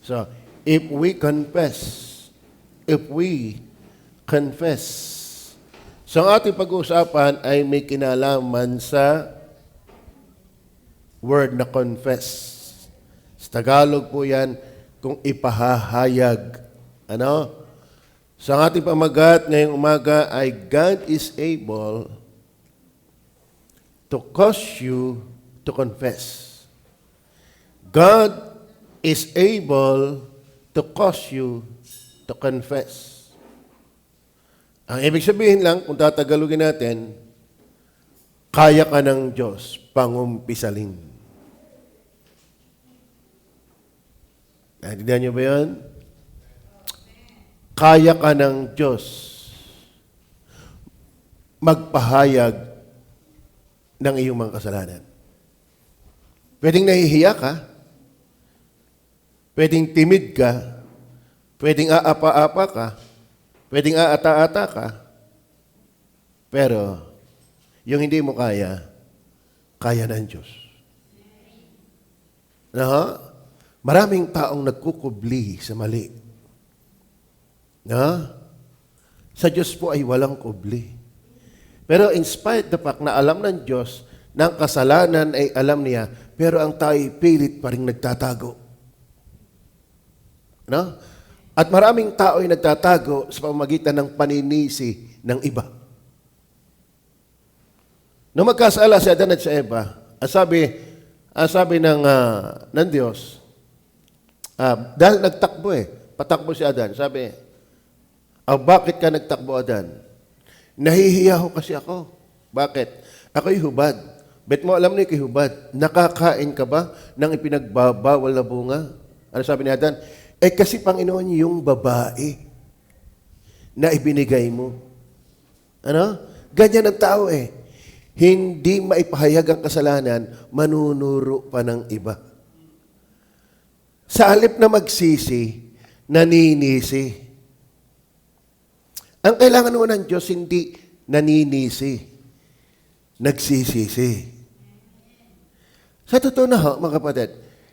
So, if we confess. So, ang ating pag-uusapan ay may kinalaman sa word na confess. Sa Tagalog po yan, kung ipahahayag. Ano? So, ang ating pamagat ngayong umaga ay God is able to cause you to confess. God is able to cause you to confess. Ang ibig sabihin lang, kung tatagalogin natin, kaya ka ng Diyos pangumpisalin. Naintindihan niyo ba yun? Kaya ka ng Diyos magpahayag ng iyong mga kasalanan. Pwedeng nahihiya ka, pwedeng timid ka, pwedeng aapa-apa ka, pwedeng aata-ata ka, pero yung hindi mo kaya, kaya ng Diyos. No? Maraming taong nagkukubli sa mali. No? Sa Diyos po ay walang kubli. Pero in spite the fact na alam ng Diyos na ang kasalanan ay alam niya, pero ang tayo pilit pa rin nagtatago. No? At maraming tao ay nagtatago sa pamamagitan ng paninisi ng iba. Nung magkasala si Adan at si Eva, ang sabi ng Diyos, dahil nagtakbo patakbo si Adan, sabi, bakit ka nagtakbo, Adan? Nahihiya ho kasi ako. Bakit? Ako'y hubad. Bet mo alam niyo kay hubad, nakakain ka ba ng ipinagbabawal na bunga? Ano sabi ni Adan? Kasi Panginoon yung babae na ibinigay mo. Ano? Ganyan ang tao Hindi maipahayag ang kasalanan, manunuro pa ng iba. Sa halip na magsisi, naninisi. Ang kailangan naman ng Diyos, hindi naninisi, nagsisisi. Sa totoo na ho, mga kapatid,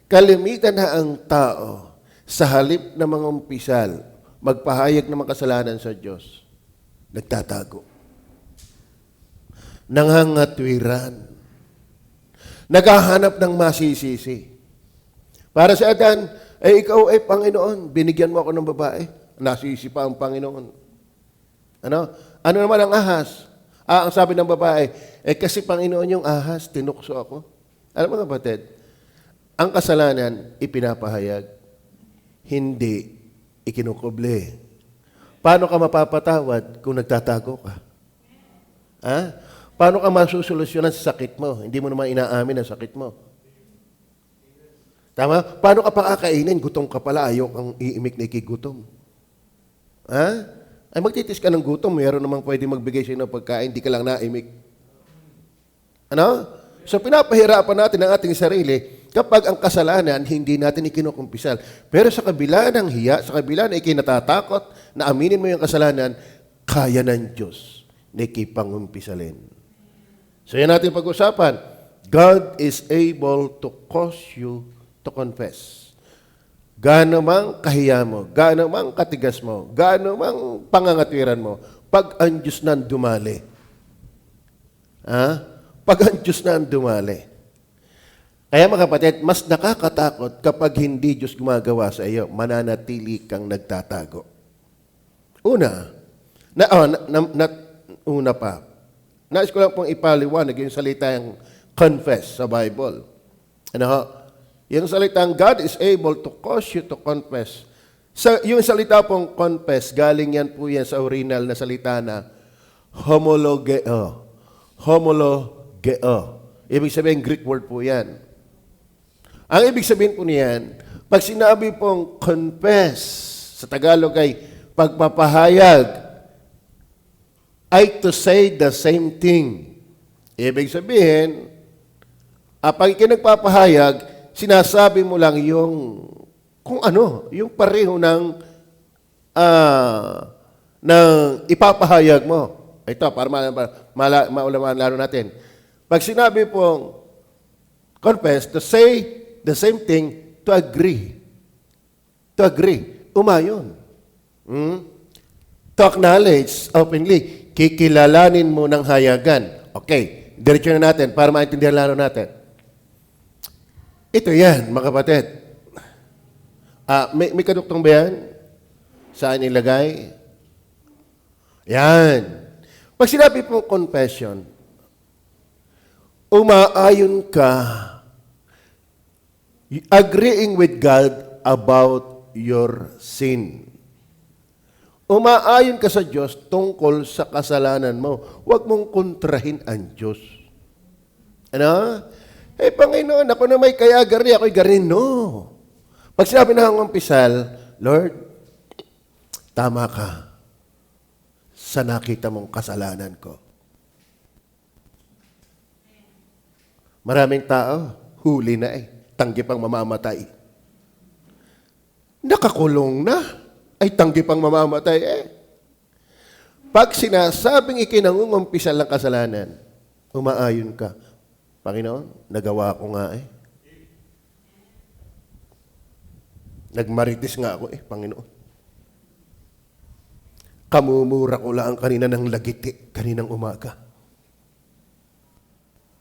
kalimitan na ang tao sa halip na mga umpisal, magpahayag ng mga kasalanan sa Diyos, nagtatago. Nangangatwiran. Naghahanap ng masisisi. Para sa Adan, ikaw ay Panginoon, binigyan mo ako ng babae. Nasisi pa ang Panginoon. Ano naman ang ahas? Ang sabi ng babae, kasi Panginoon yung ahas, tinukso ako. Alam mo kapatid, ang kasalanan, ipinapahayag. Hindi ikinukuble. Paano ka mapapatawad kung nagtatago ka? Paano ka masusolusyonan sa sakit mo? Hindi mo naman inaamin ang sakit mo. Tama? Paano ka pakakainin? Gutom ka pala, ayaw kang iimik na ikigutom. Ay magtitis ka ng gutom, mayroon namang pwede magbigay sa'yo ng pagkain, di ka lang naimik. Ano? So pinapahirapan natin ang ating sarili kapag ang kasalanan hindi natin ikinukumpisal. Pero sa kabila ng hiya, sa kabila na ikinatatakot na aminin mo yung kasalanan, kaya ng Diyos na ikipangumpisalin. So yan natin pag-usapan. God is able to cause you to confess. Gaano mang kahiya mo, gaano mang katigas mo, gaano mang pangangatwiran mo, pag ang Diyos na dumali. Pag ang Diyos na dumali. Kaya mga kapatid, mas nakakatakot kapag hindi Diyos gumagawa sa iyo, mananatili kang nagtatago. Una pa, nais ko lang pong ipaliwanag yung salita yung confess sa Bible. Yung salitang God is able to cause you to confess. Yung salita pong confess, galing yan po yan sa original na salita na homologeo. Homologeo. Ibig sabihin, Greek word po yan. Ang ibig sabihin po niyan, pag sinabi pong confess, sa Tagalog ay pagpapahayag, ay to say the same thing. Ibig sabihin, pag ikinagpapahayag, sinasabi mo lang yung kung ano, yung pareho ng ipapahayag mo. Ito, para maulaman lalo natin. Pag sinabi pong confess, to say the same thing, to agree. To agree. Umayon. To acknowledge openly. Kikilalanin mo ng hayagan. Okay. Diretso na natin para maintindihan lalo natin. Ito yan, mga kapatid. May kaduktong ba yan? Saan ilagay? Yan. Pag sinabi pong confession, umaayon ka agreeing with God about your sin. Umaayon ka sa Diyos tungkol sa kasalanan mo. Huwag mong kontrahin ang Diyos. Ano? Panginoon, ako na may kaya gari, ako'y garin. No. Pag sinabi na ang umpisal, Lord, tama ka sa nakita mong kasalanan ko. Maraming tao, huli na tanggi pang mamamatay. Nakakulong na, ay tanggi pang mamamatay Pag sinasabing ikinangungumpisal ng kasalanan, umaayon ka. Panginoon, nagawa ko nga Nagmaritis nga ako Panginoon. Kamumura ko lang kanina ng lagiti, kaninang umaga.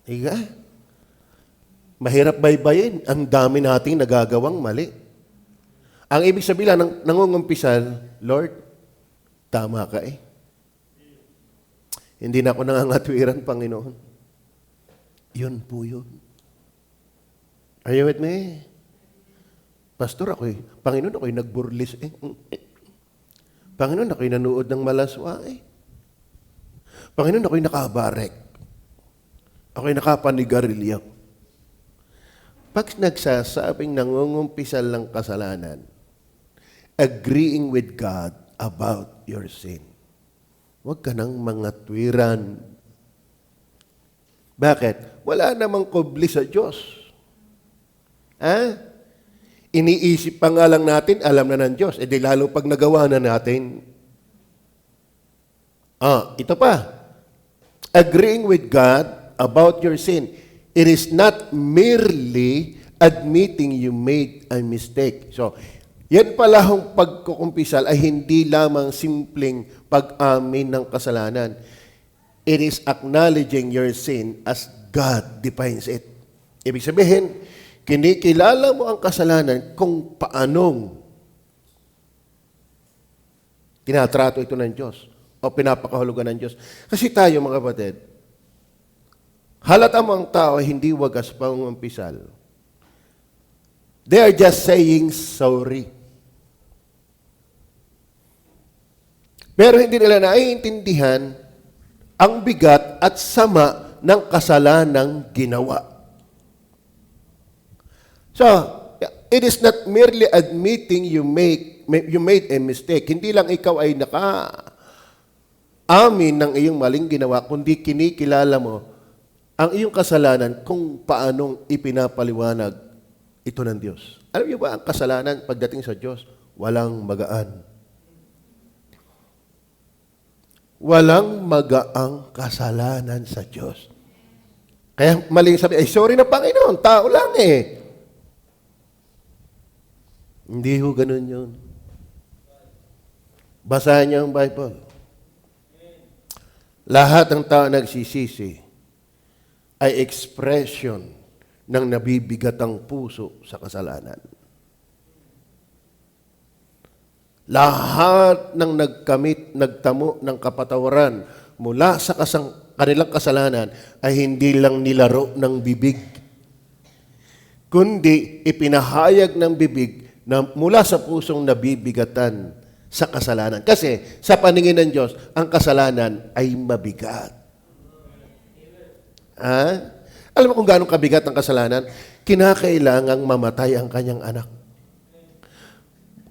Higa. Mahirap baybayin. Ang dami nating nagagawang mali. Ang ibig sabihin ng nangungumpisal, Lord, tama ka Hindi na ako nangangatwiran, Panginoon. Yun po yun. Are you with me? Pastor, Panginoon, ako'y nagburlis Panginoon, ako'y nanood ng malaswa Panginoon, ako'y nakabarek. Ako'y nakapanigarilyo. Pag nagsasabing nangungumpisal ng kasalanan, agreeing with God about your sin, huwag ka nang mangatwiran. Bakit? Wala namang kubli sa Diyos. Iniisip pa nga lang natin, alam na ng Diyos. Di lalo pag nagawa na natin. Ito pa. Agreeing with God about your sin. It is not merely admitting you made a mistake. So, yan pala ang pagkukumpisal ay hindi lamang simpleng pag-amin ng kasalanan. It is acknowledging your sin as God defines it. Ibig sabihin, kinikilala mo ang kasalanan kung paanong tinatrato ito ng Diyos o pinapakahulugan ng Diyos. Kasi tayo, mga kapatid, halata mo ang tao ay hindi wagas pangumpisal. They are just saying sorry. Pero hindi nila naiintindihan ang bigat at sama ng kasalanang ginawa. So, it is not merely admitting you made a mistake. Hindi lang ikaw ay naka-amin ng iyong maling ginawa, kundi kinikilala mo ang iyong kasalanan kung paanong ipinapaliwanag ito ng Diyos. Alam niyo ba, ang kasalanan pagdating sa Diyos, walang magaan. Walang magaang kasalanan sa Diyos. Kaya maling sabi, sorry na Panginoon, tao lang Hindi ho ganun yun. Basahin niyo ang Bible. Lahat ng tao nagsisisi ay expression ng nabibigatang puso sa kasalanan. Lahat ng nagtamo ng kapatawaran mula sa kanilang kasalanan ay hindi lang nilaro ng bibig, kundi ipinahayag ng bibig na mula sa pusong nabibigatan sa kasalanan. Kasi sa paningin ng Diyos, ang kasalanan ay mabigat. Alam mo kung gaano kabigat ang kasalanan? Kinakailangang mamatay ang kanyang anak.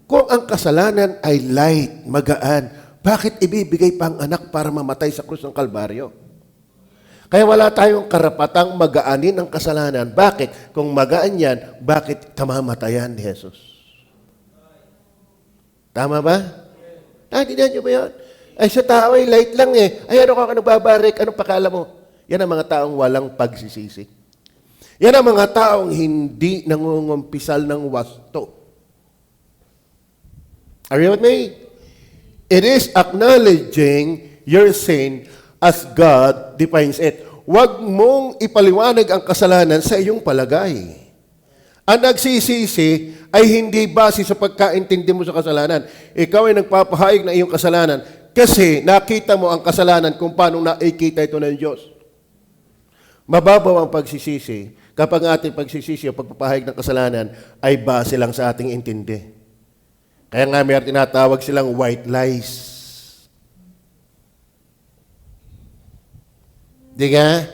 Kung ang kasalanan ay light, magaan, bakit ibibigay pa ang anak para mamatay sa krus ng Kalbaryo? Kaya wala tayong karapatang magaanin ang kasalanan. Bakit? Kung magaan yan, bakit kamamatayan ni Jesus? Tama ba? Naintindihan niyo ba yun? Ay, sa tao ay light lang Ay, ano ka nagbabarik? Anong pakala mo? Yan ang mga taong walang pagsisisi. Yan ang mga taong hindi nangungumpisal ng wasto. Are you with me? It is acknowledging your sin as God defines it. Huwag mong ipaliwanag ang kasalanan sa iyong palagay. Ang nagsisisi ay hindi base sa pagkaintindi mo sa kasalanan. Ikaw ay nagpapahayag ng iyong kasalanan kasi nakita mo ang kasalanan kung paano nakikita ito ng Diyos. Mababaw ang pagsisisi kapag ang ating pagsisisi o pagpapahayag ng kasalanan ay base lang sa ating intindi. Kaya nga may tinatawag silang white lies. Di nga?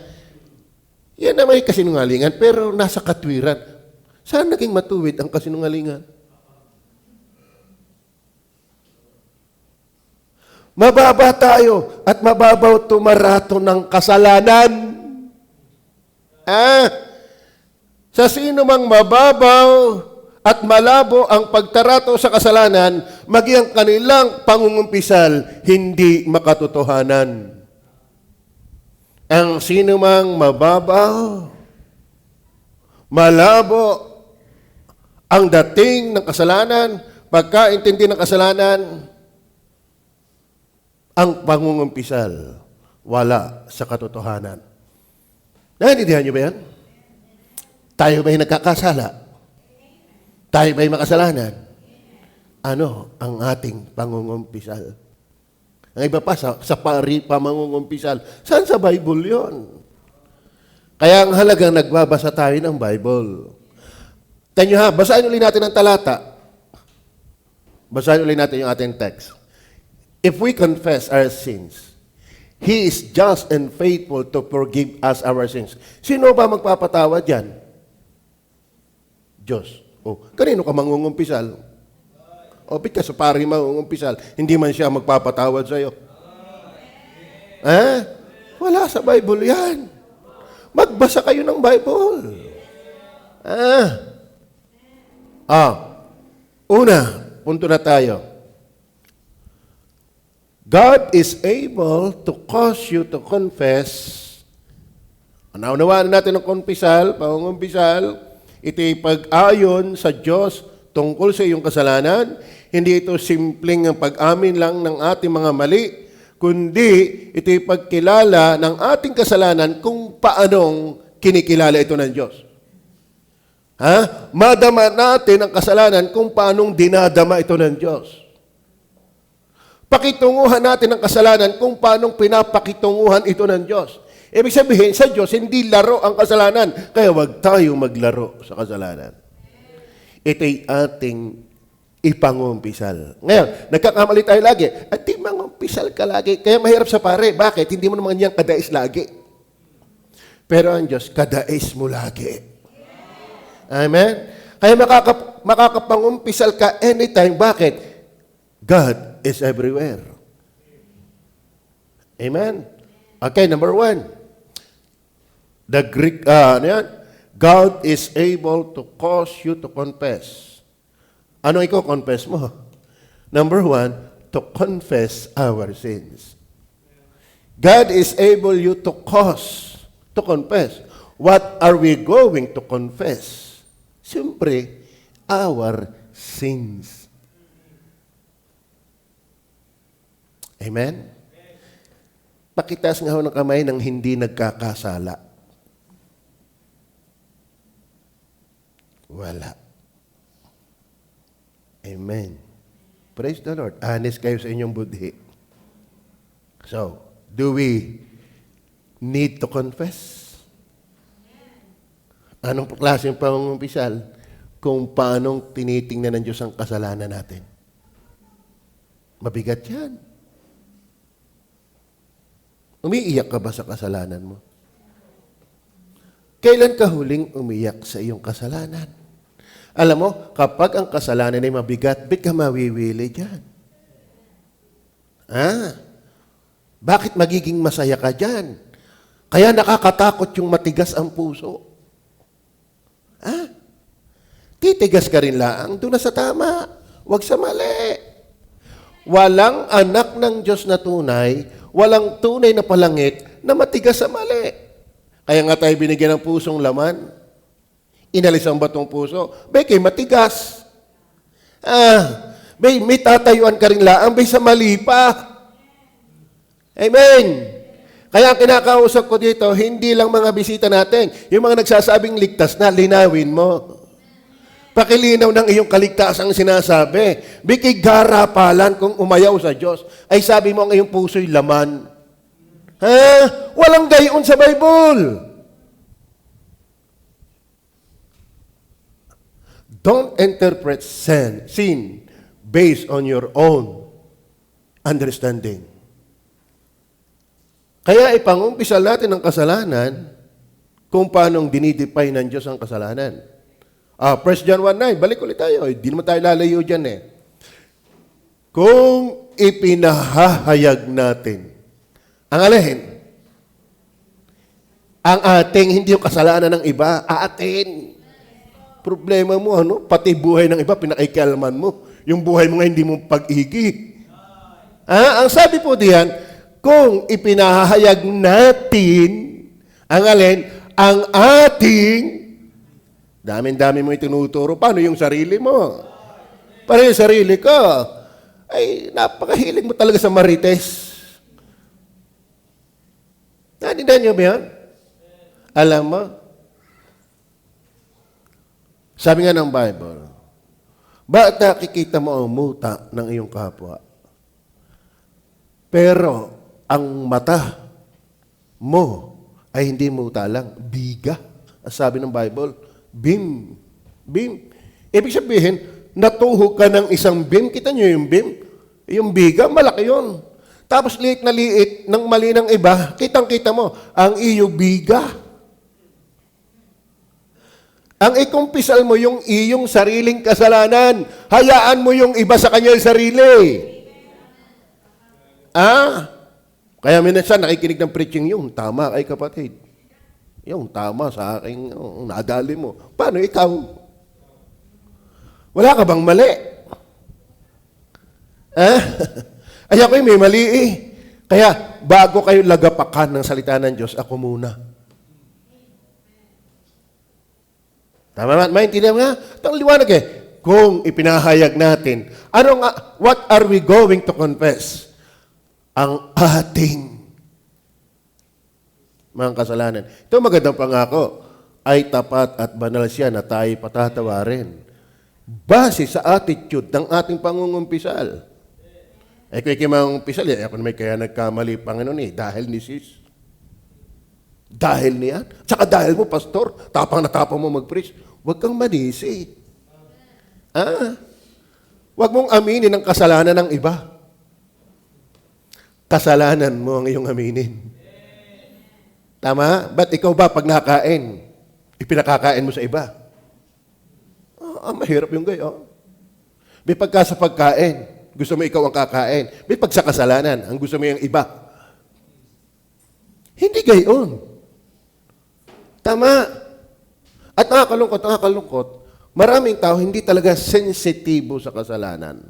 Yan na may kasinungalingan pero nasa katwiran. Saan naging matuwid ang kasinungalingan? Mababa tayo at mababaw tumarato ng kasalanan. Sa sino mang mababaw at malabo ang pagtarato sa kasalanan, maging ang kanilang pangungumpisal, hindi makatotohanan. Ang sino mang mababaw, malabo, ang dating ng kasalanan, pagkaintindi ng kasalanan, ang pangungumpisal, wala sa katotohanan. Naintindihan niyo ba yan? Tayo ba'y nagkakasala? Tayo ba'y makasalanan? Ano ang ating pangungumpisal? Ang iba pa, sa pamangungumpisal. Saan sa Bible yon? Kaya ang halagang nagbabasa tayo ng Bible. Tanyo ha, basahin ulit natin ang talata. Basahin ulit natin yung ating text. If we confess our sins, He is just and faithful to forgive us our sins. Sino ba magpapatawad yan? Diyos. Kanino ka mangungumpisal? Bit ka sa pari mangungumpisal, hindi man siya magpapatawad sa iyo. Wala sa Bible yan. Magbasa kayo ng Bible. Una, punto na tayo. God is able to cause you to confess. Naunawaan natin ang pangungumpisal, ito'y pag-ayon sa Diyos tungkol sa iyong kasalanan. Hindi ito simpleng pag-amin lang ng ating mga mali, kundi ito'y pagkilala ng ating kasalanan kung paanong kinikilala ito ng Diyos. Madama natin ang kasalanan kung paanong dinadama ito ng Diyos. Pakitunguhan natin ang kasalanan kung paanong pinapakitunguhan ito ng Diyos. Ibig sabihin, sa Diyos, hindi laro ang kasalanan. Kaya wag tayo maglaro sa kasalanan. Ito'y ating ipangumpisal. Ngayon, nagkakamali tayo lagi. At di mangumpisal ka lagi. Kaya mahirap sa pare. Bakit? Hindi mo naman niyang kadais lagi. Pero ang Diyos, kadais mo lagi. Amen? Kaya makakapangumpisal ka anytime. Bakit? God is everywhere. Amen? Okay, number 1. The Greek, God is able to cause you to confess. Ano i-confess mo? Number 1, to confess our sins. God is able you to cause to confess. What are we going to confess? Siyempre, our sins. Amen? Pakitas nga ho ng kamay ng hindi nagkakasala. Wala. Amen. Praise the Lord. Honest kayo sa inyong budhi. So, do we need to confess? Anong klaseng pangungumpisal? Kung paanong tinitingnan ng Diyos ang kasalanan natin. Mabigat yan. Umiiyak ka ba sa kasalanan mo? Kailan ka huling umiyak sa iyong kasalanan? Alam mo, kapag ang kasalanan ay mabigat, ba't ka mawiwili dyan? Bakit magiging masaya ka dyan? Kaya nakakatakot yung matigas ang puso. Titigas ka rin lang, doon na sa tama. Huwag sa mali. Walang anak ng Diyos na tunay, walang tunay na palangit na matigas sa mali. Kaya nga tayo binigyan ng pusong laman. Inalis ang batong puso. Bekay, matigas. May tatayuan ka rin laang, sa mali pa. Amen. Kaya ang kinakausap ko dito, hindi lang mga bisita natin, yung mga nagsasabing ligtas na, linawin mo. Pakilinaw ng iyong kaligtasang sinasabi. Bikigarapalan kung umayaw sa Diyos. Ay sabi mo ang iyong puso'y laman. Ha? Walang gayon sa Bible. Don't interpret sin based on your own understanding. Kaya ipangumpisal natin ang kasalanan kung paano dinidefine ng Diyos ang kasalanan. 1 John 1:9, balik ulit tayo. Hindi naman tayo lalayo dyan eh. Kung ipinahahayag natin, ang alin? Ang ating, hindi yung kasalanan ng iba, atin. Problema mo, pati buhay ng iba, pinakikialaman mo. Yung buhay mo nga, hindi mo pag-igi. Ang sabi po diyan, kung ipinahahayag natin, ang alin, ang ating, dami-dami mo itinuturo, paano yung sarili mo? Para yung sarili ko, ay napakahilig mo talaga sa marites. Nanindan niyo ba yan? Alam mo, sabi nga ng Bible, bakit nakikita mo ang muta ng iyong kapwa? Pero, ang mata mo ay hindi muta lang, biga. Ang sabi ng Bible, beam. Beam. Ibig sabihin, natuhog ka ng isang beam. Kita niyo yung beam? Yung biga, malaki yun. Tapos liit na liit ng mali ng iba, kitang-kita mo, ang iyo biga. Ang ikumpisal mo yung iyong sariling kasalanan. Hayaan mo yung iba sa kanyang sarili. Kaya minsan nakikinig ng preaching yung tama kay kapatid. Yung tama sa aking nadali mo. Paano ikaw? Wala ka bang mali? Ay ako'y may mali eh. Kaya bago kayo lagapakan ng salita ng Diyos, ako muna. Tama ba? Maintindihan nga? Ito ang liwanag eh. Kung ipinahayag natin, what are we going to confess? Ang ating mga kasalanan. Ito magandang pangako, ay tapat at banal siya na tayo patatawarin. Base sa attitude ng ating pangungumpisal. Kung ikimangumpisal, ako naman kaya nagkamali, Panginoon dahil ni sis. Dahil niyan. Tsaka dahil mo, pastor, tapang na tapang mo mag-preach. Huwag kang manisi. Huwag mong aminin ang kasalanan ng iba. Kasalanan mo ang iyong aminin. Tama? Ba't ikaw ba pag nakain, ipinakakain mo sa iba? Mahirap yung gayo. May pagka sa pagkain, gusto mo ikaw ang kakain. May pag sa kasalanan, ang gusto mo yung iba. Hindi gayon. Tama. At nakakalungkot, maraming tao hindi talaga sensitibo sa kasalanan.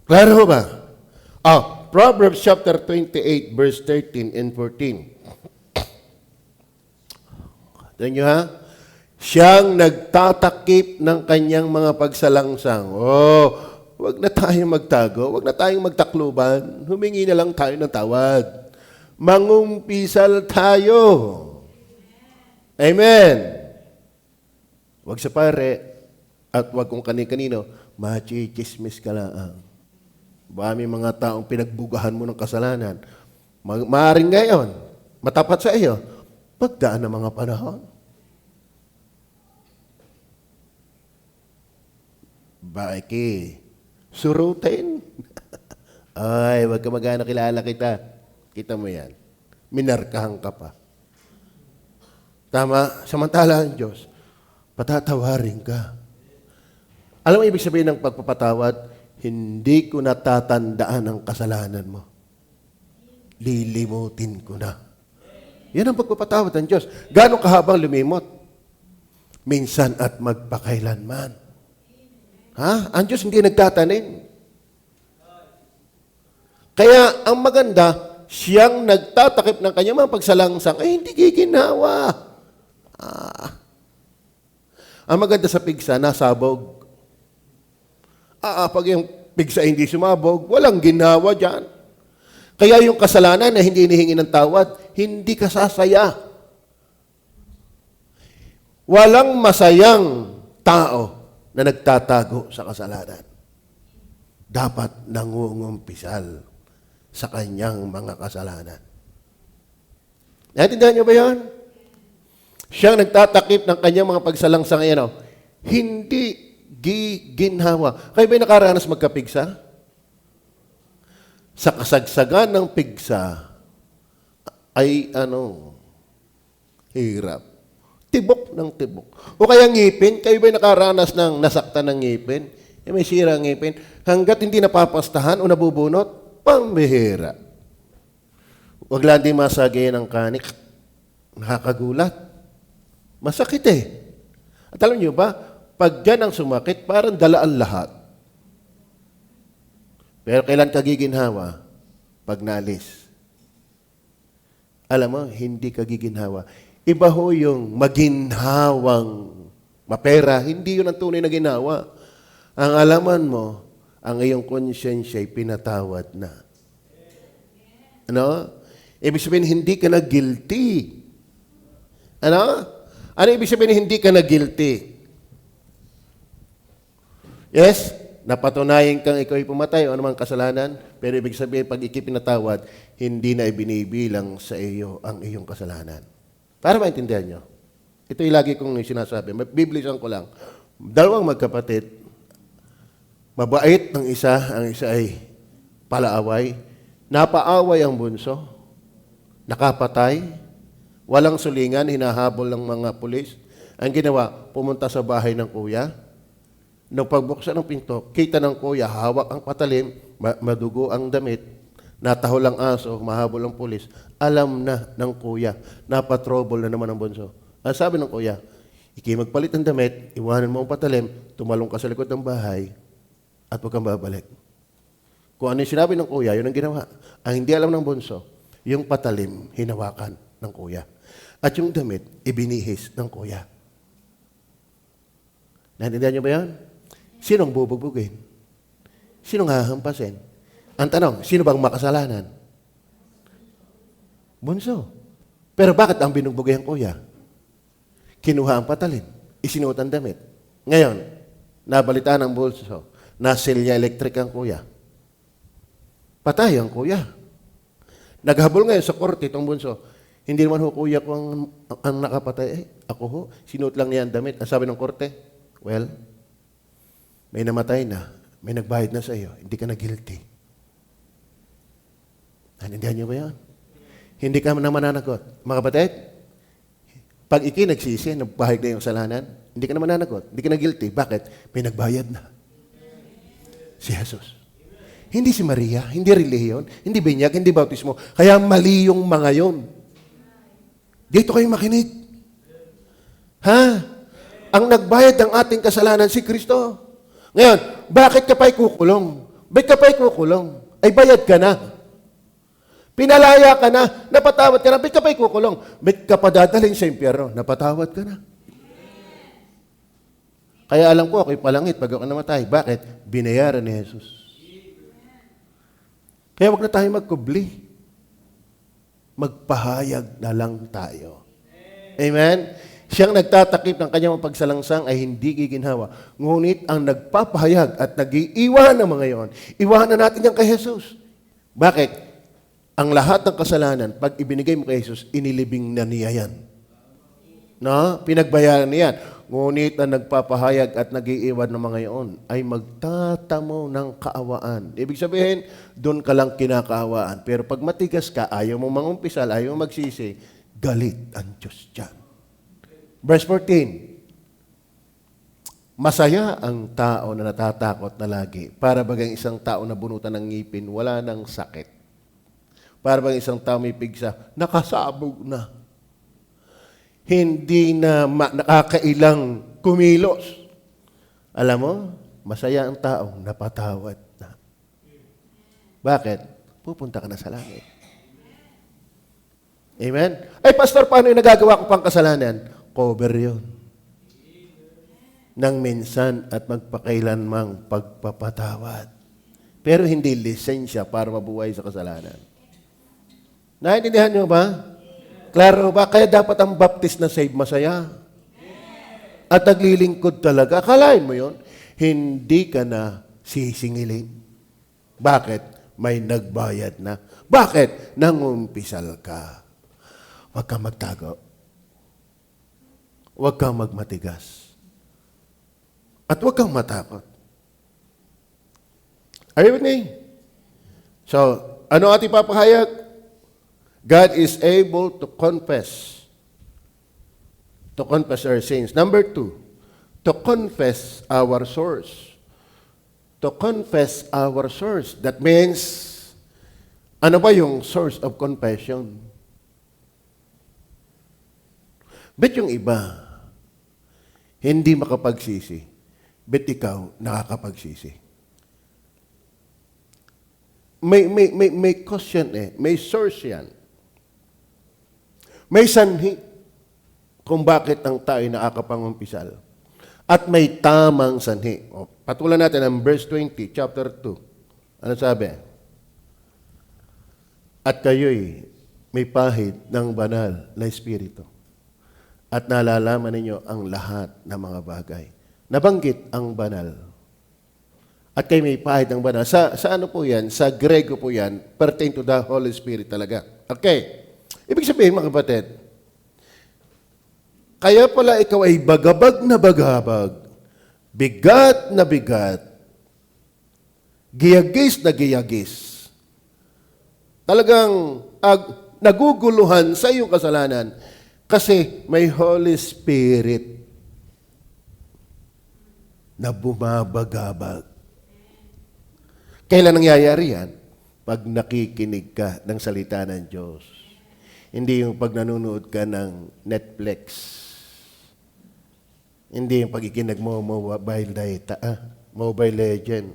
Klaro ba? Proverbs chapter 28, verse 13 and 14. Tignan nyo ha? Siyang nagtatakip ng kanyang mga pagsalangsang. Wag na tayong magtago, wag na tayong magtakluban. Humingi na lang tayo ng tawad. Mangumpisal tayo. Amen. Wag sa pare at wag kung kani-kanino, machichismis ka lang. May mga taong pinagbugahan mo ng kasalanan. Maaring ngayon, matapat sa iyo, pagdaan ng mga panahon. Bakit? Surutin? Ay, wag ka magana, kilala kita. Kita mo yan. Minarkahan ka pa. Tama? Samantala ang Diyos, patatawarin ka. Alam mo ibig sabihin ng pagpapatawad? Hindi ko natatandaan ang kasalanan mo. Lilimutin ko na. Yan ang pagpapatawad ng Diyos. Gano'ng kahabang lumimot? Minsan at magpakailanman. Ang Diyos hindi nagtatanim. Kaya ang maganda, siyang nagtatakip ng kanyang mga pagsalangsang, ay hindi giginawa. Ang maganda sa pigsa, nasabog. Pag yung pigsa hindi sumabog, walang ginawa dyan. Kaya yung kasalanan na hindi hinihingi ng tawad, hindi ka sasaya. Walang masayang tao na nagtatago sa kasalanan. Dapat nangungumpisal sa kanyang mga kasalanan. Naintindihan niyo ba yan? Siyang nagtatakip ng kanyang mga pagsalangsang yan, hindi giginhawa. Kayo ba'y nakaranas magkapigsa? Sa kasagsagan ng pigsa ay hirap. Tibok ng tibok. O kaya ngipin, kayo ba'y nakaranas ng nasaktan ng ngipin? May sira ang ngipin. Hanggat hindi napapastahan o nabubunot, pambihira. Huwag lang di masagayin ng kanik. Nakakagulat. Masakit eh. At alam niyo ba, pag dyan ang sumakit, parang dalaan lahat. Pero kailan kagiginhawa? Pag nalis. Alam mo, hindi kagiginhawa. Iba ho yung maginhawang mapera. Hindi yun ang tunay na ginawa. Ang alaman mo, ang iyong konsyensya ay pinatawad na. Ano? Ibig sabihin, hindi ka na guilty. Ano? Ano ibig sabihin hindi ka na guilty? Yes, napatunayan kang ikaw ay pumatay o anumang kasalanan, pero ibig sabihin pag ikipinatawad, hindi na ibinibilang sa iyo ang iyong kasalanan. Para maintindihan nyo, ito yung lagi kong sinasabi, biblisan ko lang, dalawang magkapatid, mabait ang isa ay palaaway, napaaway ang bunso, nakapatay, walang sulingan, hinahabol ng mga pulis. Ang ginawa, pumunta sa bahay ng kuya. Nung pagbuksan ng pinto, kita ng kuya, hawak ang patalim, madugo ang damit, natahol ang aso, mahabol ang pulis. Alam na ng kuya, napatrobol na naman ang bunso. Ang sabi ng kuya, magpalit ng damit, iwanan mo ang patalim, tumalong ka sa likod ng bahay, at huwag kang babalik. Kung ano yung sinabi ng kuya, yun ang ginawa. Ang hindi alam ng bunso, yung patalim, hinawakan ng kuya. At yung damit, ibinihis ng kuya. Naintindihan niyo ba yan? Sinong bubugbugin? Sinong hahampasin? Ang tanong, sino bang makasalanan? Bunso. Pero bakit ang binugbugay ang kuya? Kinuha ang patalim, isinuot ang damit. Ngayon, nabalitaan ng bunso, nasilya electric ang kuya. Patay ang kuya. Naghabol ngayon sa korte itong bunso. Hindi naman ho kuya ko ang nakapatay. Ako ho, sinuot lang niya ang damit. Ang sabi ng korte, well, may namatay na, may nagbayad na sa iyo, hindi ka na guilty. Naintindihan niyo ba yan? Hindi ka na mananagot. Mga kapatid, pag ikinagsisi, nagbayad na yung kasalanan, hindi ka na mananagot, hindi ka na guilty. Bakit? May nagbayad na. Si Jesus. Hindi si Maria, hindi relihiyon, hindi binyag, hindi bautismo. Kaya mali yung mga yon. Dito kayo makinig. Ha? Ang nagbayad ng ating kasalanan si Kristo. Ngayon, bakit ka pa'y kukulong? Bakit ka pa'y kukulong? Ay bayad ka na. Pinalaya ka na, napatawad ka na, bakit ka pa'y kukulong? Bakit ka pa dadalhin sa impyerno? Napatawad ka na. Kaya alam ko, ako'y palangit pag ako namatay. Bakit? Binayaran ni Jesus. Kaya wag na tayo magkubli. Magpahayag na lang tayo. Amen? Siyang nagtatakip ng kanyang pagsalangsang ay hindi giginhawa. Ngunit ang nagpapahayag at nag-iiwan ng mga iyon, iwanan natin yan kay Jesus. Bakit? Ang lahat ng kasalanan, pag ibinigay mo kay Jesus, inilibing na niya yan. No? Pinagbayaran niya yan. Ngunit ang nagpapahayag at nag-iiwan ng mga iyon ay magtatamo ng kaawaan. Ibig sabihin, doon ka lang kinakaawaan. Pero pag matigas ka, ayaw mo mangumpisal, ayaw mo magsisi, galit ang Diyos dyan. Verse 14, masaya ang tao na natatakot na lagi. Para bagang isang tao na bunutan ng ngipin, wala nang sakit. Para bagang isang tao may pigsa, nakasabog na. Hindi na nakakailang kumilos. Alam mo, masaya ang taong napatawad na. Bakit? Pupunta ka na sa langit. Amen? Ay, pastor, paano yung nagagawa ko pang kasalanan? Cover yun. ng minsan at magpakailanmang pagpapatawad. Pero hindi lisensya para mabuhay sa kasalanan. Naintindihan niyo ba? Klaro ba? Kaya dapat ang baptist na save masaya. At naglilingkod talaga. Akalain mo yon, hindi ka na sisingilin. Bakit? May nagbayad na. Bakit? Nangumpisal ka. Huwag kang magtago. Huwag kang magmatigas. At huwag kang matakot. Are you with me? So, ano ating papahayag? God is able to confess our sins. Number 2, to confess our source. To confess our source. That means, ano ba yung source of confession? Bet yung iba, hindi makapagsisi. Bet ikaw, nakakapagsisi. May cause yan may source yan. May sanhi kung bakit ang tayo nakakapangumpisal. At may tamang sanhi. Patulan natin ang verse 20, chapter 2. Ano sabi? At kayo'y may pahid ng banal na espiritu. At nalalaman ninyo ang lahat ng mga bagay. Nabanggit ang banal. At kayo may pahid ng banal. Sa ano po yan? Sa Grego po yan, pertain to the Holy Spirit talaga. Okay. Ibig sabihin, mga kapatid, kaya pala ikaw ay bagabag na bagabag, bigat na bigat, giyagis na giyagis. Talagang naguguluhan sa iyong kasalanan kasi may Holy Spirit na bumabagabag. Kailan nangyayari yan? Pag nakikinig ka ng salita ng Diyos. Hindi yung pag nanonood ka ng Netflix. Hindi yung pagkikinig mo mobile data, Mobile Legend.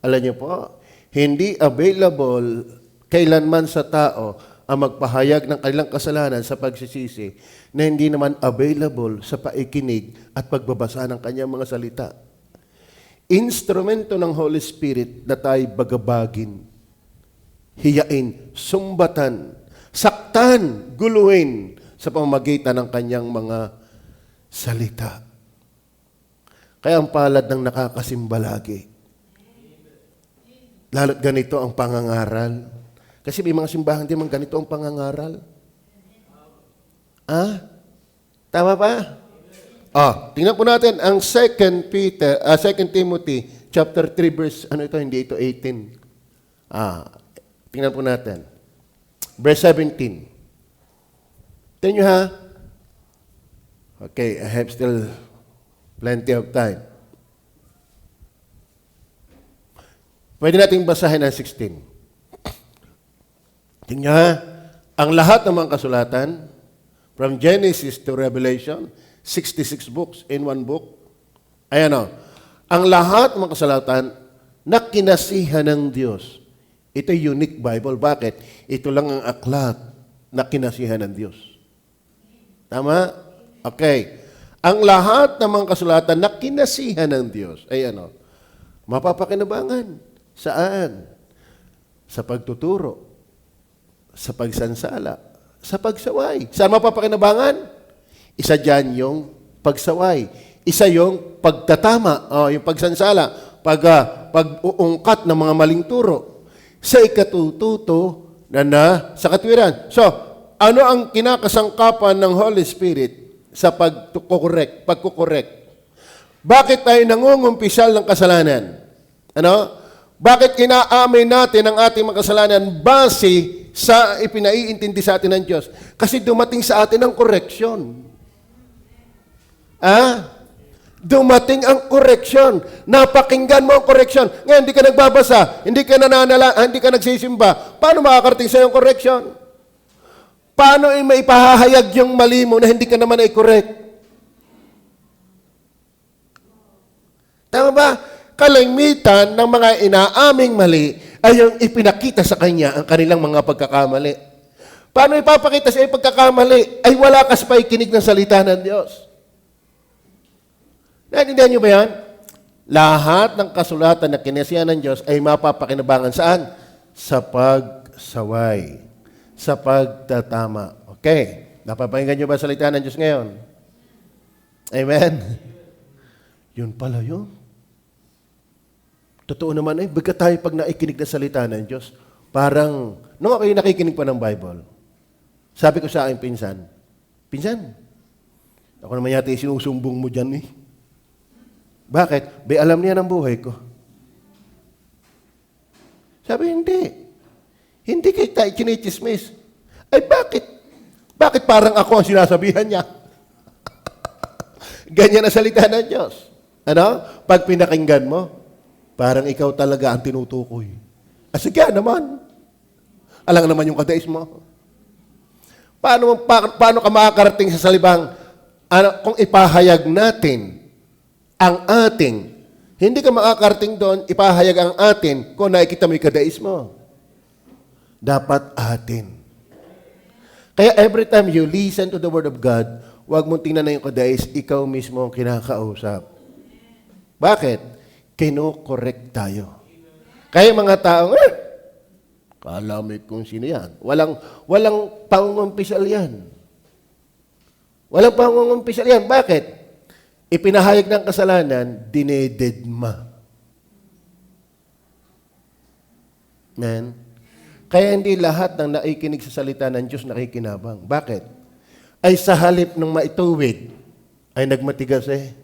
Alam niyo po, hindi available kailanman sa tao ang magpahayag ng kanilang kasalanan sa pagsisisi na hindi naman available sa paikinig at pagbabasa ng kanyang mga salita. Instrumento ng Holy Spirit na tayo bagabagin, hiyain, sumbatan, saktan, guluhin sa pamamagitan ng kanyang mga salita. Kaya ang palad ng nakakasimba lagi. Lalo't ganito ang pangangaral. Kasi may mga simbahan din man ganito ang pangangaral. Tama ba? Tingnan po natin ang 2 Timothy chapter 3 verse, hindi ito 18. Tingnan po natin. Verse 17. Tingnan nyo ha. Okay, I have still plenty of time. Pwede nating basahin ang 16. Tingnan nyo ha. Ang lahat ng mga kasulatan, from Genesis to Revelation, 66 books in one book. Ayan o. Ang lahat ng mga kasulatan na kinasihan ng Diyos. Ito unique Bible. Bakit? Ito lang ang aklat na kinasihan ng Diyos. Tama? Okay. Ang lahat ng mga kasulatan na kinasihan ng Diyos ay mapapakinabangan. Saan? Sa pagtuturo, sa pagsansala, sa pagsaway. Saan mapapakinabangan? Isa dyan yung pagsaway. Isa yung pagtatama, yung pagsansala, pag-uungkat ng mga maling turo. Sa ikatututo sa katwiran. So, ano ang kinakasangkapan ng Holy Spirit sa pagkukorek? Bakit tayo nangungumpisal ng kasalanan? Bakit inaamin natin ang ating mga kasalanan base sa ipinaiintindi sa atin ng Diyos? Kasi dumating sa atin ang koreksyon. Dumating ang koreksyon. Napakinggan mo ang koreksyon. Ngayon, hindi ka nagbabasa, hindi ka hindi ka nagsisimba. Paano makakarating sa iyong koreksyon? Paano maipahahayag yung mali mo na hindi ka naman i-correct? Tama ba? Kalimitan ng mga inaaming mali ay yung ipinakita sa kanya ang kanilang mga pagkakamali. Paano ipapakita sa iyong pagkakamali? Ay wala ka sa paikinig ng salita ng Diyos. Naintindihan niyo ba yan? Lahat ng kasulatan na kinasihan ng Diyos ay mapapakinabangan saan? Sa pagsaway. Sa pagtatama. Okay. Napapakinggan niyo ba salita ng Diyos ngayon? Amen? Yun pala yun. Totoo naman baga tayo pag naikinig na salita ng Diyos, parang, nung ako'y nakikinig pa ng Bible, sabi ko sa aking pinsan, ako naman yata sinusumbong mo dyan eh. Bakit? Alam niya ng buhay ko. Sabi, hindi. Hindi kita chinichismis. Ay, bakit? Bakit parang ako ang sinasabihan niya? Ganyan ang salita ng Diyos. Ano? Pag pinakinggan mo, parang ikaw talaga ang tinutukoy. Sige naman. Alam naman yung kadais mo. Paano ka makakarating sa salibang kung ipahayag natin ang ating, hindi ka makakarating doon, ipahayag ang atin kung nakikita mo yung kadais mo. Dapat atin. Kaya every time you listen to the Word of God, huwag mong tingnan na yung kadais, ikaw mismo ang kinakausap. Bakit? Kino-correct tayo. Kaya mga taong, kala mo kung sino yan. Walang pangungumpisal yan. Walang pangungumpisal yan. Bakit? Ipinahayag ng kasalanan, dinededma. Amen? Kaya hindi lahat ng naikinig sa salita ng Diyos nakikinabang. Bakit? Ay sa halip ng maituwid, ay nagmatigas eh.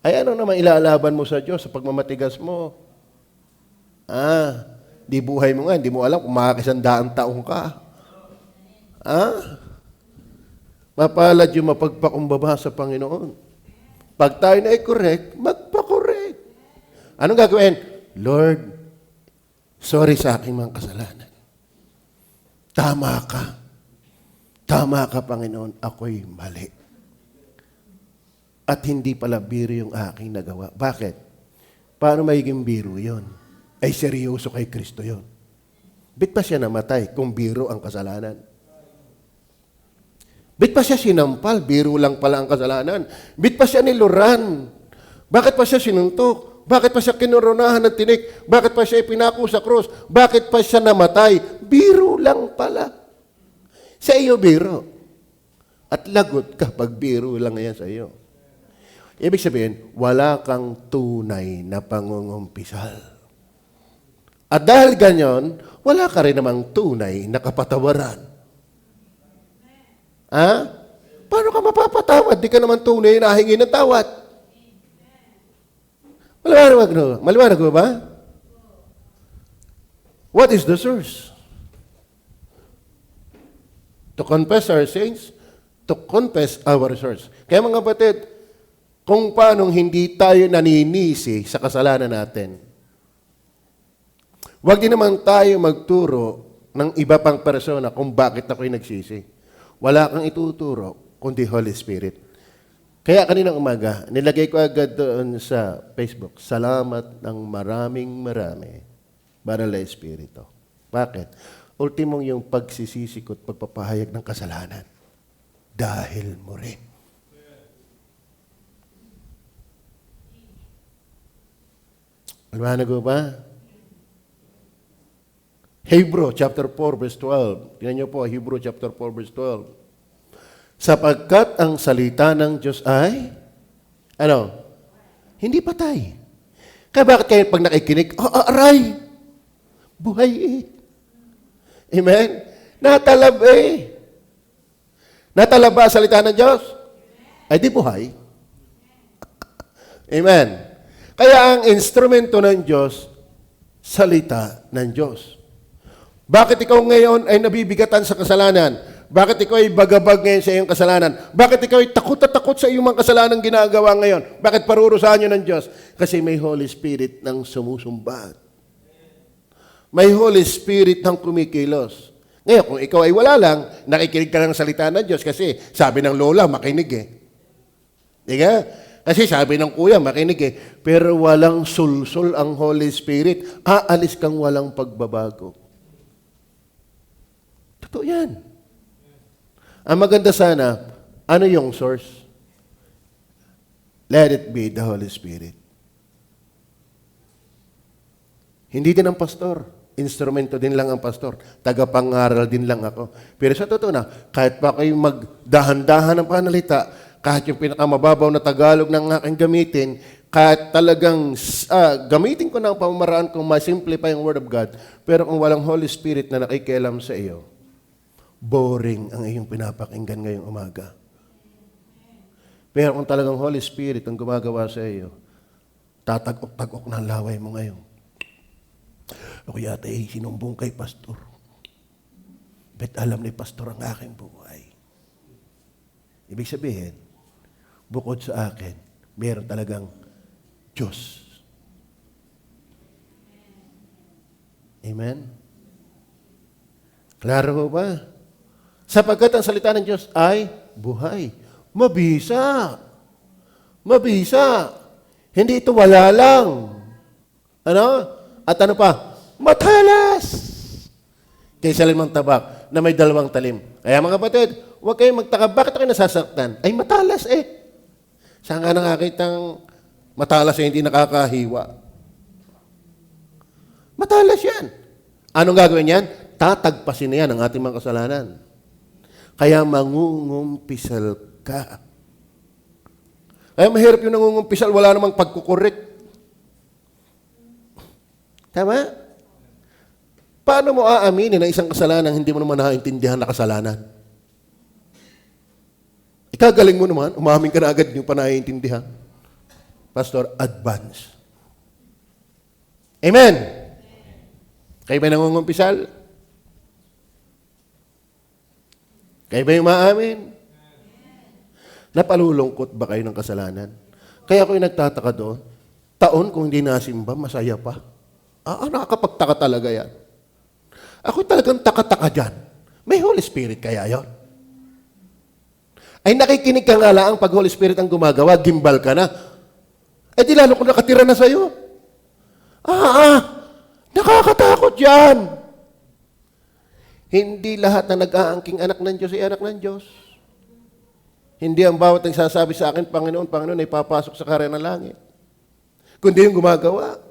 Ay ano naman ilalaban mo sa Diyos sa pagmamatigas mo? Di buhay mo nga, hindi mo alam kung makakisandaan taong ka. Mapalad yung mapagpakumbaba sa Panginoon. Pag tayo na i-correct, magpa-correct. Anong gagawin? Lord, sorry sa aking mga kasalanan. Tama ka. Tama ka, Panginoon. Ako'y mali. At hindi pala biro yung aking nagawa. Bakit? Paano magiging biro yon? Ay seryoso kay Kristo yon. Bit pa siya namatay kung biro ang kasalanan? Bit pa siya sinampal, biro lang pala ang kasalanan. Bit pa siya niluran. Bakit pa siya sinuntok? Bakit pa siya kinurunahan ng tinik? Bakit pa siya ipinako sa krus? Bakit pa siya namatay? Biro lang pala. Sa iyo biro. At lagot ka pag biro lang yan sa iyo. Ibig sabihin, wala kang tunay na pangungumpisal. At dahil ganyan, wala ka rin namang tunay na kapatawaran. Paano ka mapapatawad? Di ka naman tunay na hingi ng tawad. Maliwanag mo ba? What is the source? To confess our sins, to confess our source. Kaya mga batid, kung paano hindi tayo naninisi sa kasalanan natin, huwag din naman tayo magturo ng iba pang persona kung bakit ako'y nagsisi. Wala kang ituturo, kundi Holy Spirit. Kaya kaninang umaga, nilagay ko agad doon sa Facebook, salamat ng marami, Banal na Espiritu. Bakit? Ultimong yung pagsisisi ko at pagpapahayag ng kasalanan. Dahil mo rin. Almanag ko ba? Hebrew chapter 4 verse 12. Tingnan niyo po, Hebrew chapter 4 verse 12. Sapagkat ang salita ng Diyos ay, hindi patay. Kaya bakit kayo pag nakikinig, aray, buhay eh. Amen? Natalab eh. Natalab ba ang salita ng Diyos? Ay di buhay. Amen. Kaya ang instrumento ng Diyos, salita ng Diyos. Bakit ikaw ngayon ay nabibigatan sa kasalanan? Bakit ikaw ay bagabag ngayon sa iyong kasalanan? Bakit ikaw ay takot at takot sa iyong mga kasalanan ginagawa ngayon? Bakit parurusahan niyo ng Diyos? Kasi may Holy Spirit ng sumusumbat. May Holy Spirit ng kumikilos. Ngayon, kung ikaw ay wala lang, nakikinig ka lang ng salita ng Diyos kasi sabi ng lola, makinig eh. Diga? Kasi sabi ng kuya, makinig eh. Pero walang sulsul ang Holy Spirit. Aalis kang walang pagbabago. Totoo yan. Ang maganda sana, ano yung source? let it be the Holy Spirit. Hindi din ang pastor. Instrumento din lang ang pastor. Tagapangaral din lang ako. Pero sa totoo na, kahit pa kayo magdahan-dahan ng panalita, kahit yung pinakamababaw na Tagalog ng aking gamitin, kahit talagang gamitin ko ng pamamaraan kung ma-simplify ang Word of God, pero kung walang Holy Spirit na nakikialam sa iyo, boring ang iyong pinapakinggan ngayong umaga. Pero kung talagang Holy Spirit ang gumagawa sa iyo, tatagok-tagok na ang laway mo ngayon. Ako yata sinumbong kay pastor. Bet alam ni pastor ang aking buhay. Ibig sabihin, bukod sa akin, meron talagang Diyos. Amen? Klaro ho ba? Sapagkat ang salita ng Diyos ay buhay. Mabisa. Mabisa. Hindi ito wala lang. Ano? At ano pa? Matalas. Kaysa limang tabak na may dalawang talim. Kaya mga kapatid, huwag kayong magtaka. Bakit kayo nasasaktan? Ay, matalas eh. Saan nga nakakitang matalas eh, hindi nakakahiwa? Matalas yan. Anong gagawin yan? Tatagpasin na yan ang ating mga kasalanan. Kaya mangungumpisal ka. Kaya mahirap yung nangungumpisal, wala namang pagkukorek. Tama? Paano mo aaminin ang isang kasalanan hindi mo naman naiintindihan na kasalanan? Ikagaling mo naman, umamin ka na agad yung panaiintindihan. Pastor, advance. Amen? Kayo ba nangungumpisal? Kayo ba yung maamin? Napalulungkot ba kayo ng kasalanan? Kaya ako yung nagtataka doon, taon kung hindi nasimba, masaya pa. Nakakapagtaka talaga yan. Ako talagang taka-taka dyan. May Holy Spirit kaya yon? Ay nakikinig ka nga lang pag Holy Spirit ang gumagawa, gimbal ka na. Eh di lalo kung nakatira na sa'yo. Nakakatakot yan. Hindi lahat na nag-aangking anak ng Diyos ay anak ng Diyos. Hindi ang bawat nagsasabi sa akin, Panginoon, Panginoon, ay papasok sa karya ng langit. Kundi yung gumagawa.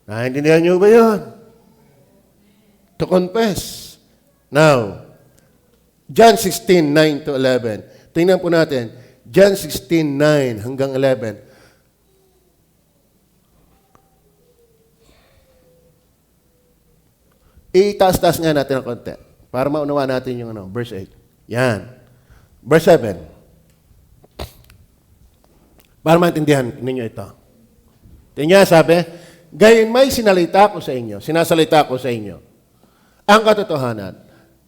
Naintindihan niyo ba yun? To confess. Now, John 16:9 to 11. Tingnan po natin. John 16:9 hanggang 11. Itaas-taas nga natin ang konti para maunawa natin yung verse 8. Yan. Verse 7. Para maintindihan ninyo ito. Tingnan, sabi, gayon may sinasalita ko sa inyo, ang katotohanan,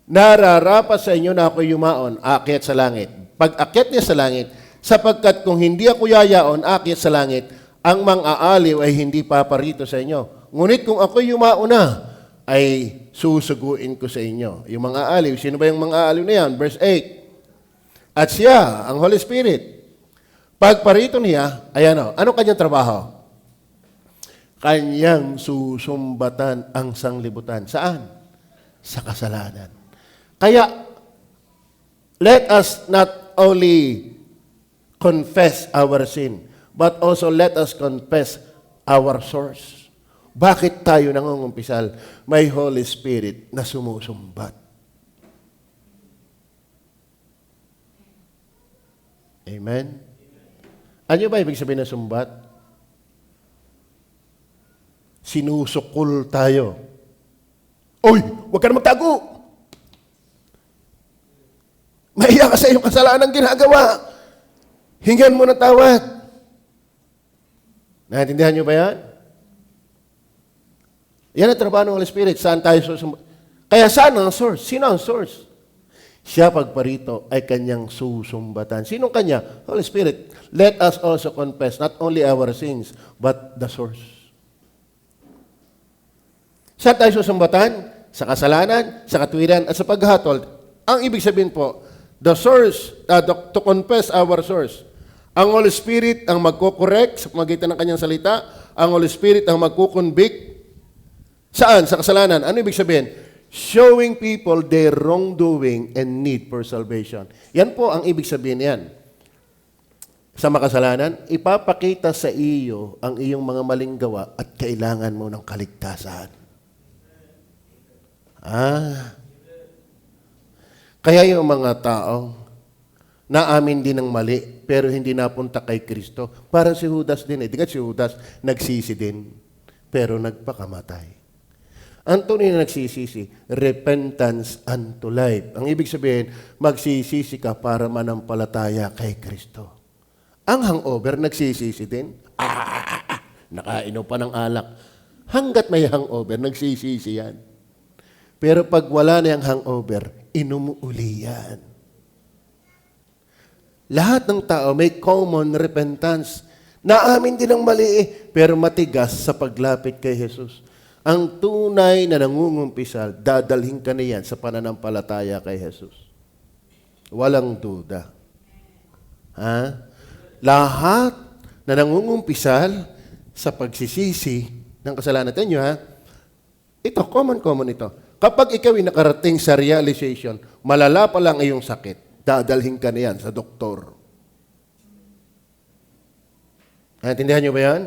nararapat sa inyo na ako yumaon, aakyat sa langit. Pag akyat niya sa langit, sapagkat kung hindi ako yayaon, aakyat sa langit, ang mang-aaliw ay hindi paparito sa inyo. Ngunit kung ako yumaon na, ay susuguin ko sa inyo. Yung mga aaliw, sino ba yung mga aaliw na yan? Verse 8. At siya, ang Holy Spirit, pagparito niya, ayan ano kanyang trabaho? Kanyang susumbatan ang sanglibutan. Saan? Sa kasalanan. Kaya, let us not only confess our sin, but also let us confess our source. Bakit tayo nangungumpisal? May Holy Spirit na sumusumbat. Amen? Ano ba ibig sabihin ng sumbat? Sinusukol tayo. Oy, huwag ka na magtago. Mahiya ka sa iyong kasalanan ginagawa. Hingan mo ng tawad. Naintindihan niyo ba yan? Yan ang trabaho ng Holy Spirit. Saan tayo susumbat? Kaya saan ang source? Sino ang source? Siya pagparito ay kanyang susumbatan. Sinong kanya? Holy Spirit. Let us also confess not only our sins, but the source. Saan tayo susumbatan? Sa kasalanan, sa katwiran, at sa paghatol. Ang ibig sabihin po, the source, to confess our source. Ang Holy Spirit ang magkukorek sa pamagitan ng kanyang salita. Ang Holy Spirit ang magkukonvict. Saan? Sa kasalanan. Ano ibig sabihin? Showing people their wrongdoing and need for salvation. Yan po ang ibig sabihin yan. Sa makasalanan, ipapakita sa iyo ang iyong mga maling gawa at kailangan mo ng kaligtasan. Kaya yung mga tao, naamin din ng mali, pero hindi napunta kay Kristo. Parang si Judas din. Di ka si Judas, nagsisi din, pero nagpakamatay. Ang tunay na nagsisisi, repentance unto life. Ang ibig sabihin, magsisisi ka para manampalataya kay Kristo. Ang hangover, nagsisisi din. Nakainom pa ng alak. Hanggat may hangover, nagsisisi yan. Pero pag wala na yung hangover, inumuuli yan. Lahat ng tao may common repentance. Naamin din ng mali pero matigas sa paglapit kay Jesus. Ang tunay na nangungumpisal, dadalhin ka niyan sa pananampalataya kay Jesus. Walang duda. Lahat na nangungumpisal sa pagsisisi ng kasalanan ninyo, ito, common ito. Kapag ikaw ay nakarating sa realization, malala pa lang iyong sakit, dadalhin ka niyan sa doktor. Naintindihan niyo ba yan?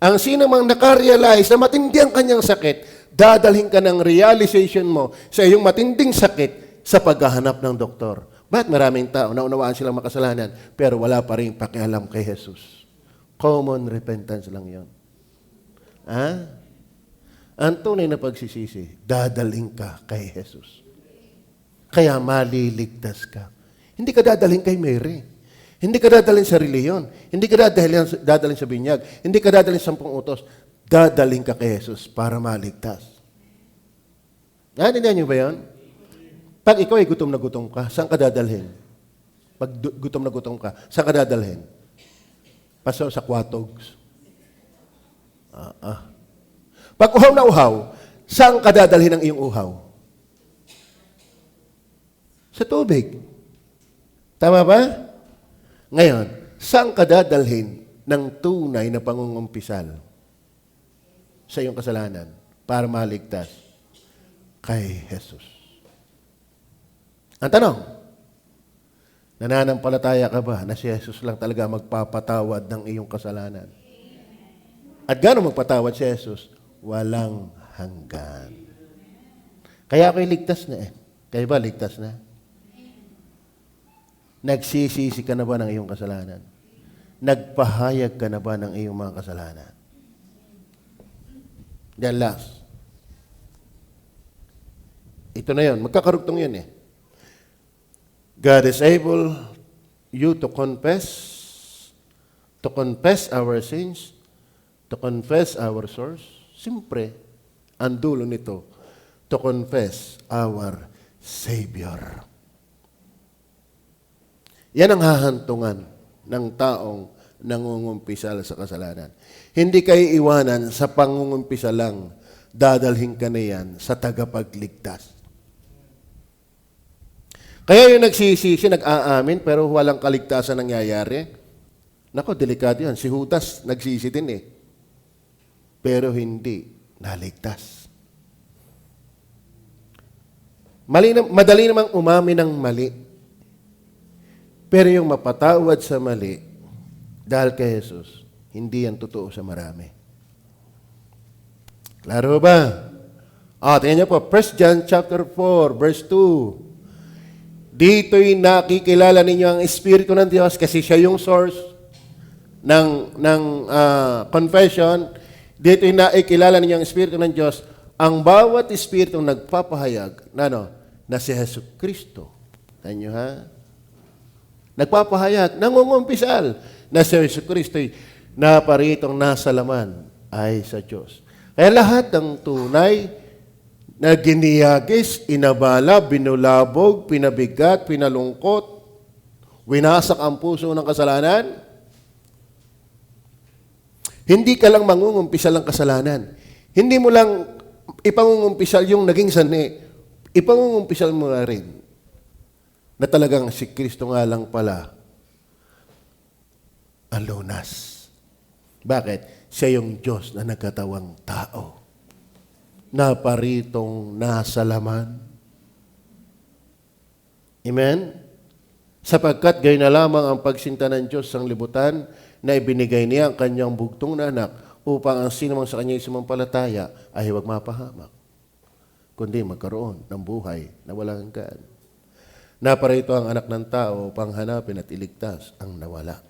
Ang sino mang nakarealize na matindi ang kanyang sakit, dadalhin ka ng realization mo sa iyong matinding sakit sa paghahanap ng doktor. Bakit maraming tao, naunawaan silang makasalanan, pero wala pa rin pakialam kay Jesus? Common repentance lang yon. Ang tunay na pagsisisi, dadalhin ka kay Jesus. Kaya maliligtas ka. Hindi ka dadalhin kay Mary. Hindi ka dadalhin sa reliyon. Hindi ka dadalhin sa binyag. Hindi ka dadalhin sa 10 utos. Dadalhin ka kay Jesus para maligtas. Naintindihan niyo ba yan? Pag ikaw ay gutom na gutom ka, saan ka dadalhin? Pag gutom na gutom ka, saan ka dadalhin? Paso sa kwatogs. Pag uhaw na uhaw, saan ka dadalhin ang iyong uhaw? Sa tubig. Tama ba? Ngayon, saan ka dadalhin ng tunay na pangungumpisal sa iyong kasalanan para maligtas? Kay Jesus. Ang tanong, nananampalataya ka ba na si Jesus lang talaga magpapatawad ng iyong kasalanan? At gaano magpatawad si Jesus? Walang hanggan. Kaya ako'y ligtas na Kayo ba ligtas na? Nagsisisi ka na ba ng iyong kasalanan? Nagpahayag ka na ba ng iyong mga kasalanan? Then last. Ito na yun. Magkakarugtong yun God is able you to confess our sins, to confess our source. Siyempre, ang dulo nito, to confess our Savior. Yan ang hahantungan ng taong nangungumpisal sa kasalanan. Hindi kayo iwanan sa pangungumpisa lang, dadalhin ka na yan sa tagapagligtas. Kaya yung nagsisisi, nag-aamin, pero walang kaligtasan nangyayari. Nako, delikado yan. Si Judas, nagsisi din pero hindi naligtas. Madali namang umamin ng mali. Pero yung mapatawad sa mali, dahil kay Jesus, hindi yan totoo sa marami. Klaro ba? Tingnan niyo po, 1 John chapter 4, verse 2. Dito'y nakikilala ninyo ang Espiritu ng Diyos kasi siya yung source ng confession. Dito'y nakikilala ninyo ang Espiritu ng Diyos. Ang bawat Espiritu nagpapahayag na si Jesus Kristo. Tanyo nagpapahayag, nangungumpisal na si Jesus Kristo'y naparitong nasa laman ay sa Diyos. Kaya lahat ng tunay na giniyagis, inabala, binulabog, pinabigat, pinalungkot, winasak ang puso ng kasalanan, hindi ka lang mangungumpisal ng kasalanan. Hindi mo lang ipangungumpisal yung naging sanhi. Ipangungumpisal mo na rin na talagang si Kristo nga lang pala ang lunas. Bakit? Siya yung Diyos na nagkatawang tao. naparitong nasa laman. Amen? Sapagkat gayon na lamang ang pagsinta ng Diyos sa libutan na ibinigay niya ang kanyang bugtong na anak upang ang sinumang sa kanya sumampalataya ay huwag mapahamak, kundi magkaroon ng buhay na walang hanggan. Naparito ang anak ng tao upang hanapin at iligtas ang nawala.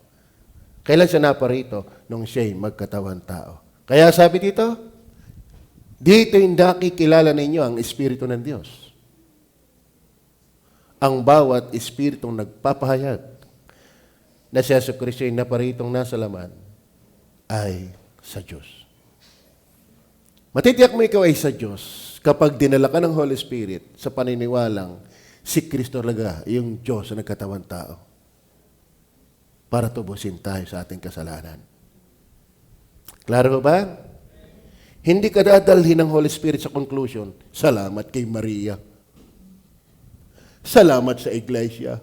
Kailan siya naparito? Nung siya'y magkatawan tao. Kaya sabi dito, dito yung nakikilala ninyo ang Espiritu ng Diyos. Ang bawat Espiritong nagpapahayag na si Jesucristo ay naparitong nasa laman ay sa Diyos. Matitiyak mo ikaw ay sa Diyos kapag dinala ka ng Holy Spirit sa paniniwalang si Kristo talaga yung Diyos na nagkatawang tao para tubusin tayo sa ating kasalanan. Klaro ba? Hindi ka dadalhin ng Holy Spirit sa conclusion, salamat kay Maria. Salamat sa iglesia.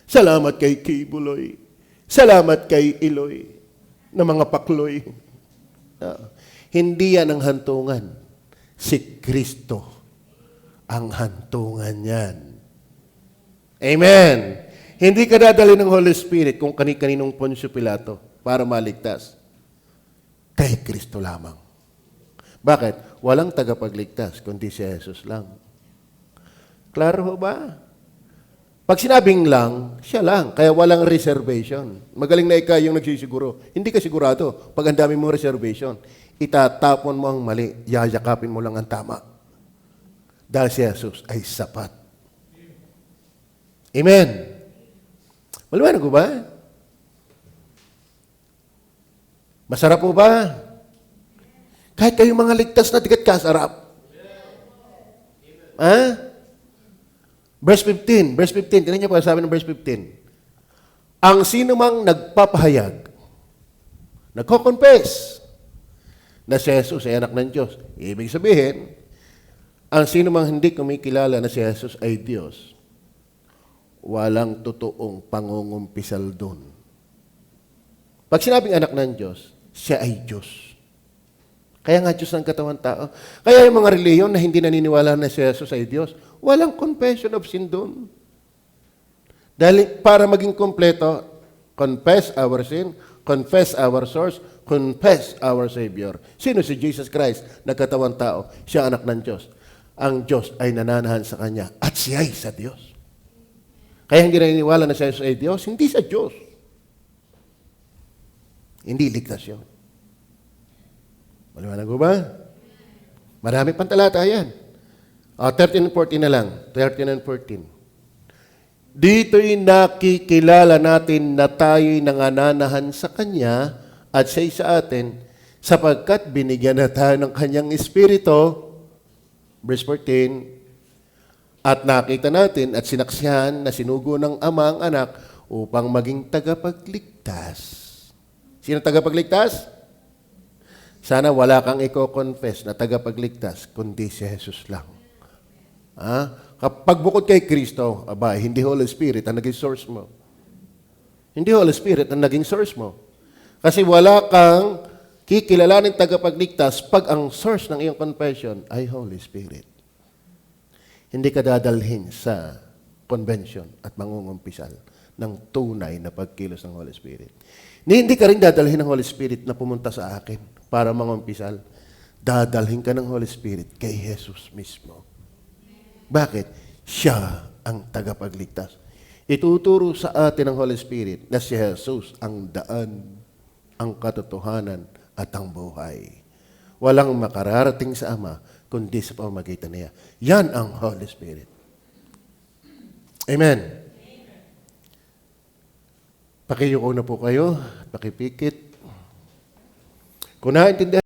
Salamat kay Kibuloy. Salamat kay Iloy na mga pakloy. Hindi yan ang hantungan. Si Kristo ang hantungan yan. Amen. Hindi ka dadalhin ng Holy Spirit kung kani-kaninong Poncio Pilato para maligtas. Kay Kristo lamang. Bakit? Walang tagapagligtas, kundi si Jesus lang. Klaro ho ba? Pag sinabing lang, siya lang. Kaya walang reservation. Magaling na ikaw yung nagsisiguro. Hindi ka sigurado. Pag ang dami mong reservation, itatapon mo ang mali, yayakapin mo lang ang tama. Dahil si Jesus ay sapat. Amen. Maliwanag ko ba? Masarap po ba? Kahit kayong mga ligtas na tigat kasarap. Ha? Verse 15. Tingnan niyo po, sabi ng verse 15. Ang sino mang nagpapahayag, nagko-confess na si Jesus ay anak ng Diyos. Ibig sabihin, ang sino mang hindi kumikilala na si Jesus ay Diyos, walang totoong pangungumpisal doon. Pag sinabing anak ng Diyos, siya ay Diyos. Kaya nga Diyos ang katawan tao. Kaya yung mga reliyon na hindi naniniwala na si Jesus ay Diyos, walang confession of sin doon. Dahil para maging kompleto, confess our sin, confess our source, confess our Savior. Sino si Jesus Christ? Nagkatawang tao. Siya anak ng Diyos. Ang Diyos ay nananahan sa Kanya at siya ay sa Diyos. Kaya hindi naniniwala na si Jesus ay Diyos, hindi sa Diyos. Hindi ligtas yun. Maliwanag ko ba? Marami pang talata yan. 13 and 14 na lang. 13 and 14. Dito'y nakikilala natin na tayo'y nangananahan sa Kanya at siya'y sa atin sapagkat binigyan na tayo ng Kanyang Espiritu. Verse 14. At nakita natin at sinaksihan na sinugo ng Ama ang Anak upang maging tagapagligtas. Sino tagapagligtas? Sana wala kang i-confess na tagapagligtas, kundi si Jesus lang. Kapag bukod kay Kristo, hindi Holy Spirit ang naging source mo. Hindi Holy Spirit ang naging source mo. Kasi wala kang kikilalanin tagapagligtas pag ang source ng iyong confession ay Holy Spirit. Hindi ka dadalhin sa convention at mangungumpisal ng tunay na pagkilos ng Holy Spirit. Hindi ka rin dadalhin ng Holy Spirit na pumunta sa akin para mangumpisal. Dadalhin ka ng Holy Spirit kay Jesus mismo. Bakit? Siya ang tagapagligtas. Ituturo sa atin ng Holy Spirit na si Jesus ang daan, ang katotohanan at ang buhay. Walang makararating sa Ama kundi sa pamamagitan niya. Yan ang Holy Spirit. Amen. Pakiyuko na po kayo, pakipikit. Kung naintindihan